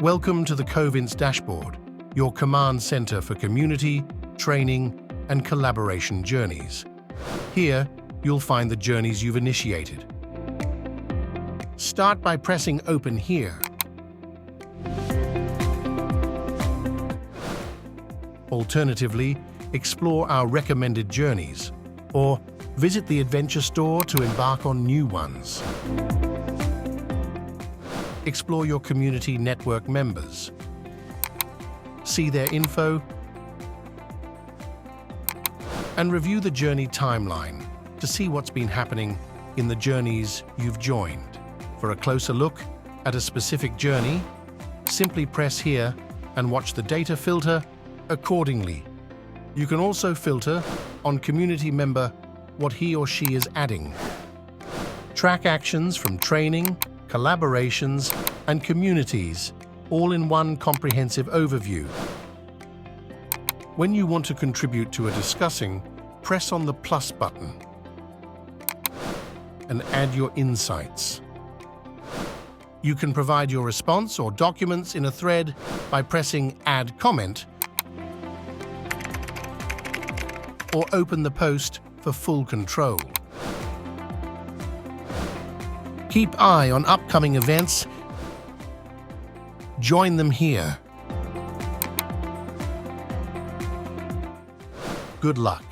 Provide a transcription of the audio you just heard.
Welcome to the CoVince Dashboard, your command center for community, training, and collaboration journeys. Here, you'll find the journeys you've initiated. Start by pressing Open here. Alternatively, explore our recommended journeys, or visit the adventure store to embark on new ones. Explore your community network members. See their info and review the journey timeline to see what's been happening in the journeys you've joined. For a closer look at a specific journey, simply press here and watch the data filter accordingly. You can also filter on community member what he or she is adding. Track actions from training, collaborations, and communities, all in one comprehensive overview. When you want to contribute to a discussing, press on the plus button and add your insights. You can provide your response or documents in a thread by pressing Add Comment, or open the post for full control. Keep eye on upcoming events. Join them here. Good luck.